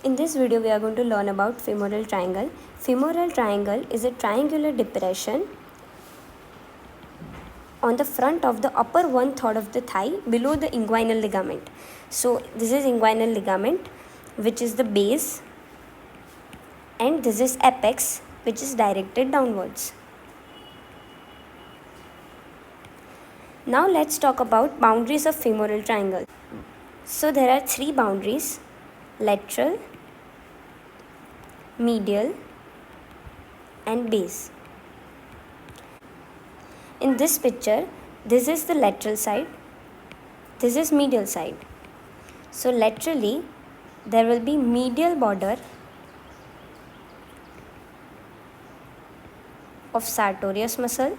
In this video, we are going to learn about femoral triangle. Femoral triangle is a triangular depression on the front of the upper one third of the thigh below the inguinal ligament. So this is inguinal ligament, which is the base, and this is apex, which is directed downwards. Now let's talk about boundaries of femoral triangle. So there are three boundaries: lateral, medial, and base. In this picture, this is the lateral side, this is medial side. So laterally, there will be medial border of sartorius muscle,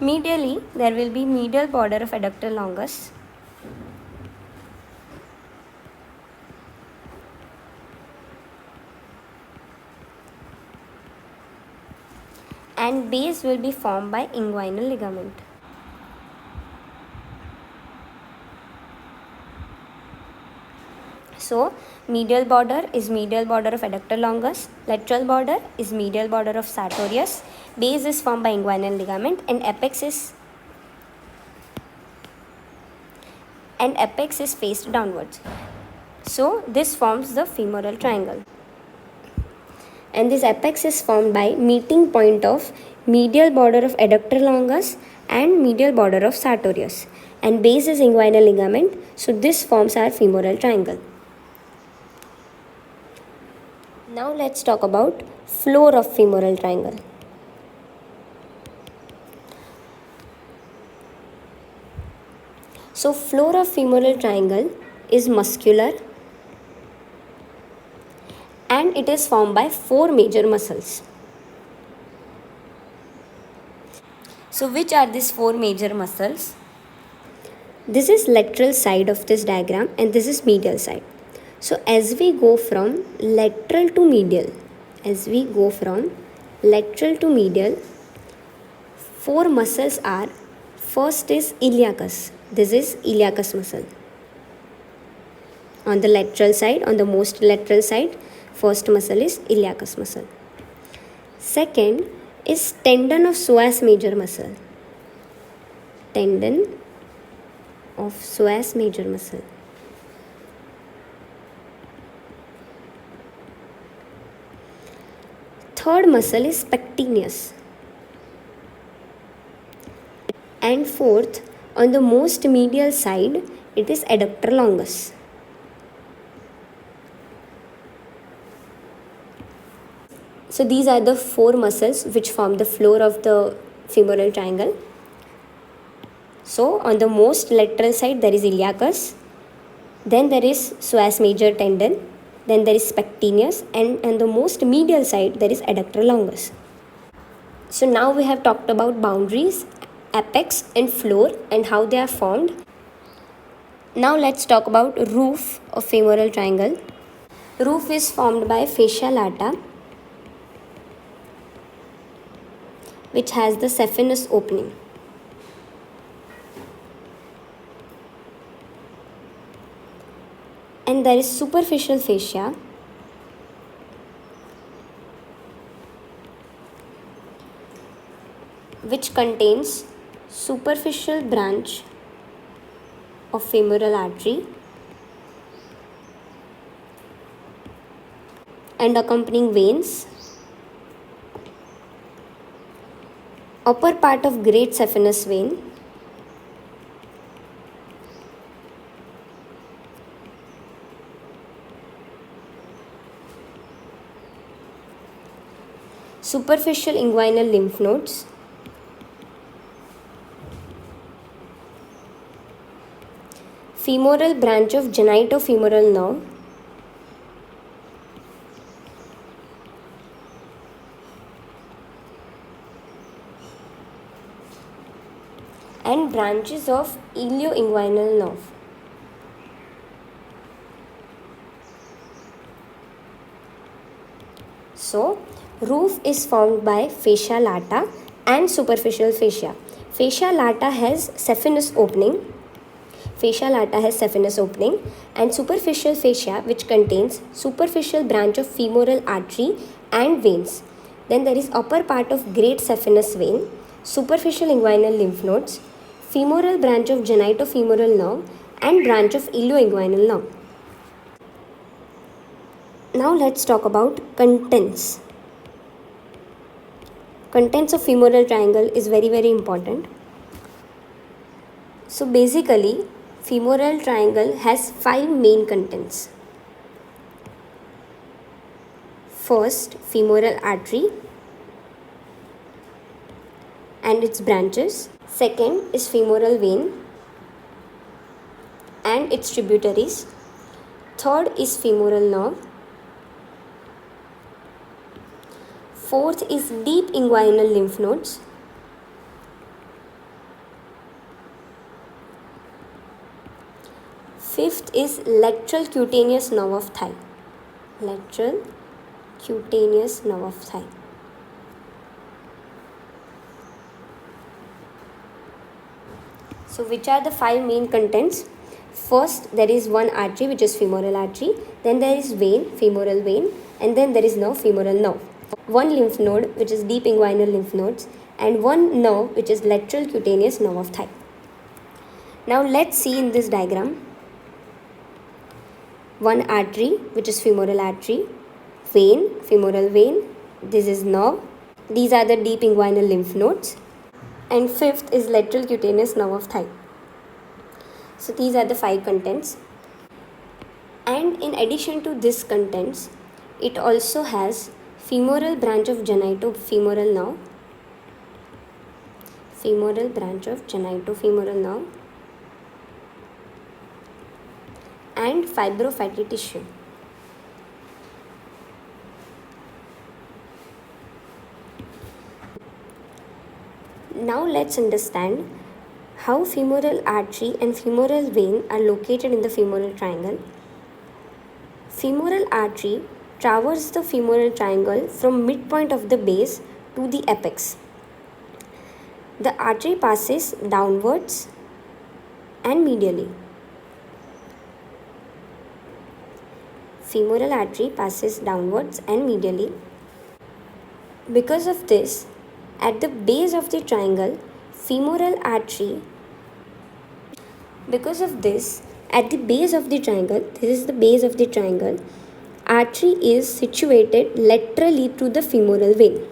medially there will be medial border of adductor longus, and base will be formed by inguinal ligament. So medial border is medial border of adductor longus, lateral border is medial border of sartorius, base is formed by inguinal ligament, and apex is faced downwards. So this forms the femoral triangle. And this apex is formed by meeting point of medial border of adductor longus and medial border of sartorius, and base is inguinal ligament. So this forms our femoral triangle. Now let's talk about floor of femoral triangle. So floor of femoral triangle is muscular and it is formed by four major muscles. So which are these four major muscles? This is lateral side of this diagram and this is medial side. So as we go from lateral to medial, four muscles are: first is iliacus. This is iliacus muscle. On the lateral side, on the most lateral side, first muscle is iliacus muscle. Second is tendon of psoas major muscle. Tendon of psoas major muscle. Third muscle is pectineus. And fourth, on the most medial side, it is adductor longus. So these are the four muscles which form the floor of the femoral triangle. So on the most lateral side there is iliacus, then there is psoas major tendon, then there is pectineus, and on the most medial side there is adductor longus. So now we have talked about boundaries, apex and floor and how they are formed. Now let's talk about roof of femoral triangle. Roof is formed by fascia lata, which has the saphenous opening. And there is superficial fascia, which contains superficial branch of femoral artery and accompanying veins, upper part of great saphenous vein, superficial inguinal lymph nodes, femoral branch of genitofemoral nerve, and branches of ilioinguinal nerve. So roof is formed by fascia lata and superficial fascia. Fascia lata has saphenous opening. Fascia lata has saphenous opening, and superficial fascia which contains superficial branch of femoral artery and veins. Then there is upper part of great saphenous vein, superficial inguinal lymph nodes, femoral branch of genitofemoral nerve, and branch of ilioinguinal nerve. Now let's talk about contents. Contents of femoral triangle is very important. So basically, femoral triangle has 5 main contents. First, femoral artery and its branches. Second is femoral vein and its tributaries. Third is femoral nerve. Fourth is deep inguinal lymph nodes. Fifth is lateral cutaneous nerve of thigh. Lateral cutaneous nerve of thigh. So which are the 5 main contents? First, there is one artery which is femoral artery, then there is vein, femoral vein, and then there is nerve, femoral nerve. One lymph node which is deep inguinal lymph nodes, and one nerve which is lateral cutaneous nerve of thigh. Now let's see in this diagram. One artery which is femoral artery, vein, femoral vein, this is nerve, these are the deep inguinal lymph nodes, and fifth is lateral cutaneous nerve of thigh. So these are the 5 contents, and in addition to this contents, it also has femoral branch of genitofemoral nerve, femoral branch of genitofemoral nerve, and fibrofatty tissue. Now let's understand how femoral artery and femoral vein are located in the femoral triangle. Femoral artery traverses the femoral triangle from midpoint of the base to the apex. The artery passes downwards and medially. Femoral artery passes downwards and medially. Because of this, at the base of the triangle, femoral artery, at the base of the triangle, this is the base of the triangle, artery is situated laterally to the femoral vein.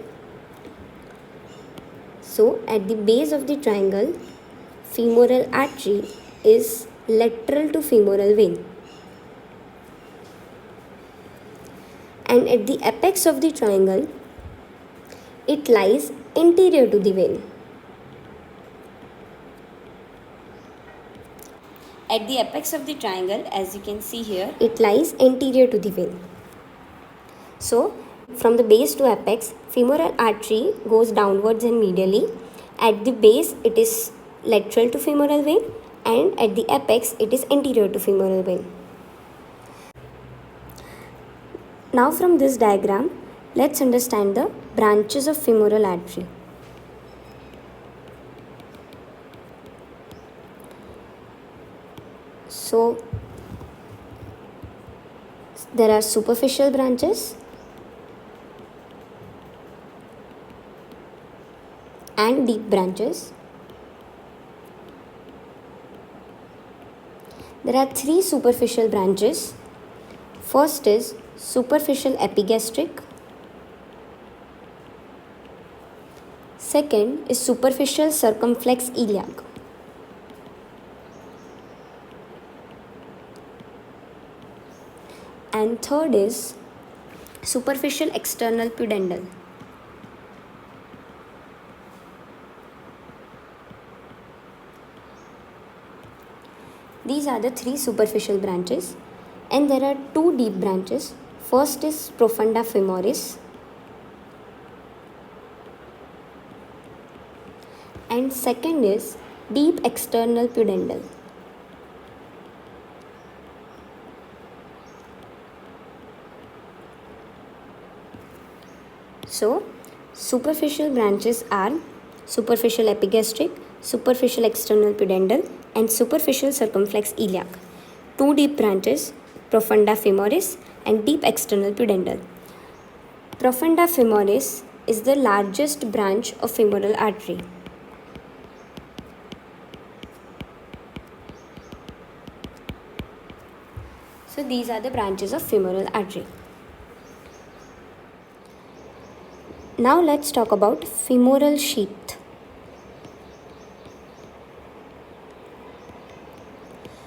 So at the base of the triangle, femoral artery is lateral to femoral vein. And at the apex of the triangle, it lies anterior to the vein. At the apex of the triangle, as you can see here, it lies anterior to the vein. So, from the base to apex, femoral artery goes downwards and medially. At the base, it is lateral to femoral vein, and at the apex, it is anterior to femoral vein. Now from this diagram, let's understand the branches of femoral artery. So, there are superficial branches and deep branches. There are 3 superficial branches. First is superficial epigastric. Second is superficial circumflex iliac. And third is superficial external pudendal. These are the 3 superficial branches, and there are 2 deep branches. First is profunda femoris, and second is deep external pudendal. So, superficial branches are superficial epigastric, superficial external pudendal, and superficial circumflex iliac. Two deep branches, profunda femoris and deep external pudendal. Profunda femoris is the largest branch of femoral artery. So these are the branches of femoral artery. Now let's talk about femoral sheath.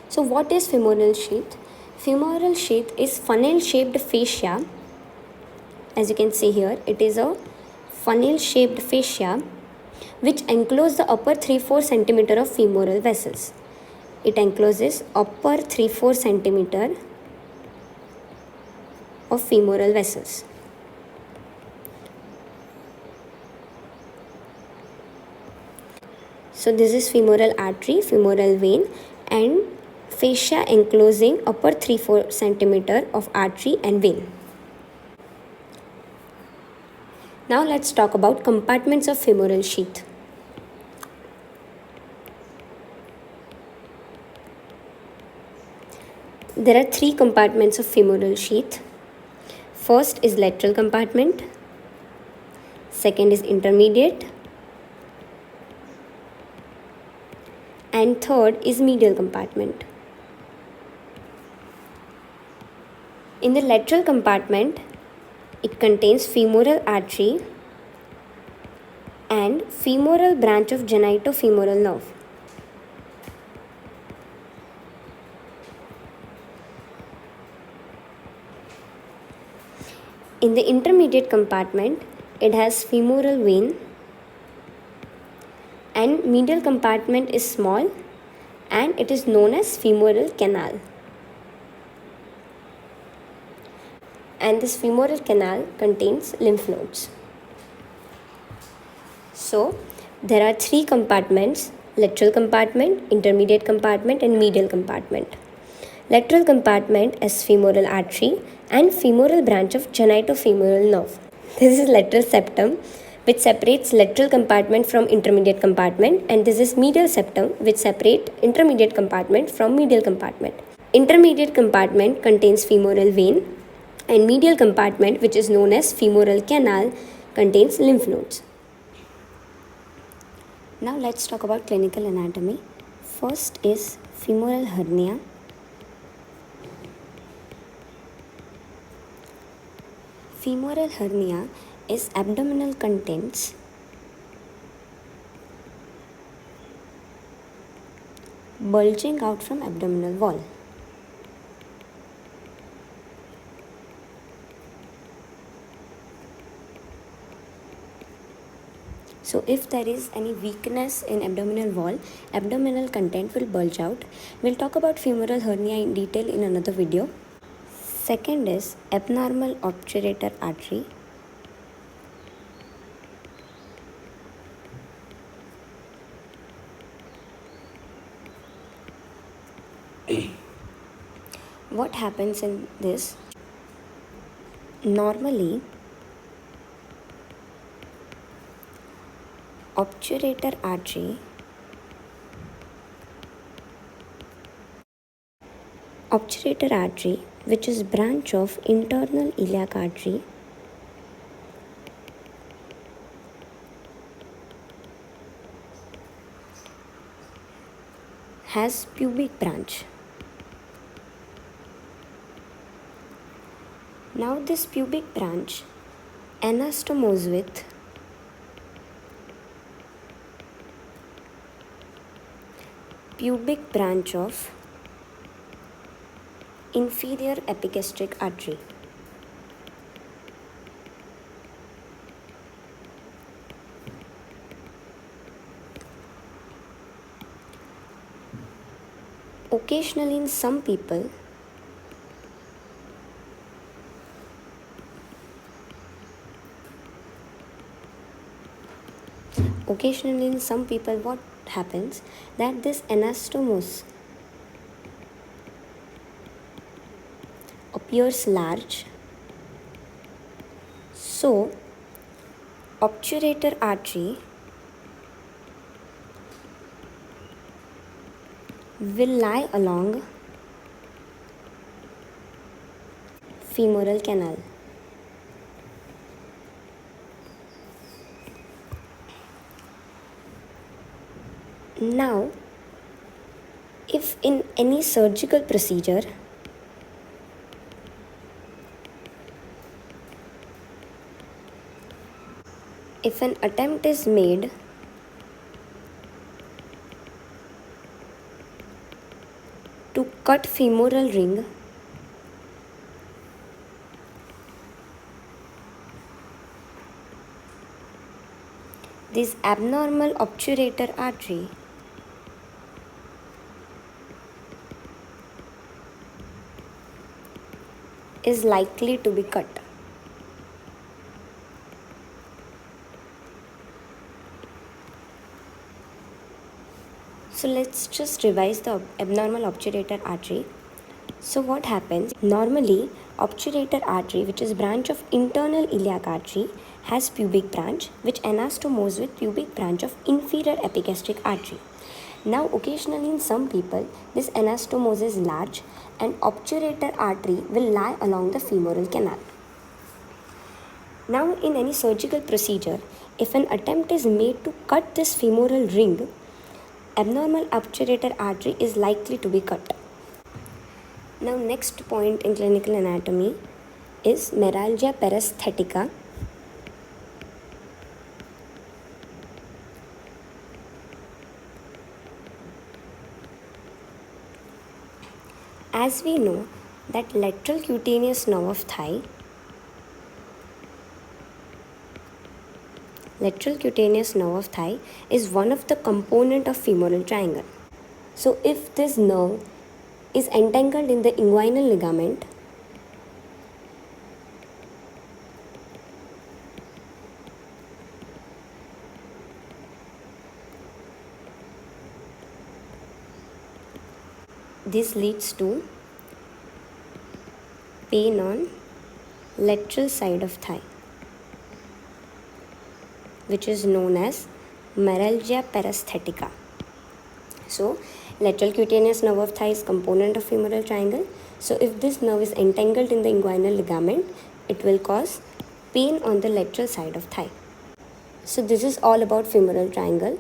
So what is femoral sheath? Femoral sheath is funnel-shaped fascia. As you can see here, it is a funnel-shaped fascia which enclose the upper 3-4 cm of femoral vessels. It encloses upper 3-4 cm of femoral vessels. So this is femoral artery, femoral vein, and fascia enclosing upper 3-4 cm of artery and vein. Now let's talk about compartments of femoral sheath. There are 3 compartments of femoral sheath. First is lateral compartment, second is intermediate, and third is medial compartment. In the lateral compartment, it contains femoral artery and femoral branch of genitofemoral nerve. In the intermediate compartment, it has femoral vein, and medial compartment is small and it is known as femoral canal. And this femoral canal contains lymph nodes. So there are 3 compartments: lateral compartment, intermediate compartment, and medial compartment. Lateral compartment is femoral artery and femoral branch of genitofemoral nerve. This is lateral septum, which separates lateral compartment from intermediate compartment, and this is medial septum, which separate intermediate compartment from medial compartment. Intermediate compartment contains femoral vein, and medial compartment, which is known as femoral canal, contains lymph nodes. Now let's talk about clinical anatomy. First is femoral hernia. Femoral hernia is abdominal contents bulging out from abdominal wall. So if there is any weakness in abdominal wall, abdominal content will bulge out. We'll talk about femoral hernia in detail in another video. Second is abnormal obturator artery. What happens in this? Normally, obturator artery which is branch of internal iliac artery has pubic branch. Now this pubic branch anastomose with pubic branch of inferior epigastric artery. Occasionally in some people, what happens that this anastomose appears large. So obturator artery will lie along femoral canal. Now, if in any surgical procedure if an attempt is made to cut femoral ring, this abnormal obturator artery is likely to be cut. So let's just revise the abnormal obturator artery. So what happens? Normally, obturator artery, which is branch of internal iliac artery, has pubic branch, which anastomose with pubic branch of inferior epigastric artery. Now, occasionally in some people, this anastomose is large and obturator artery will lie along the femoral canal. Now, in any surgical procedure, if an attempt is made to cut this femoral ring, abnormal obturator artery is likely to be cut. Now, next point in clinical anatomy is meralgia paresthetica. As we know that lateral cutaneous nerve of thigh is one of the component of femoral triangle. So if this nerve is entangled in the inguinal ligament, this leads to pain on lateral side of thigh, which is known as meralgia paresthetica. So, lateral cutaneous nerve of thigh is component of femoral triangle. So, if this nerve is entangled in the inguinal ligament, it will cause pain on the lateral side of thigh. So, this is all about femoral triangle.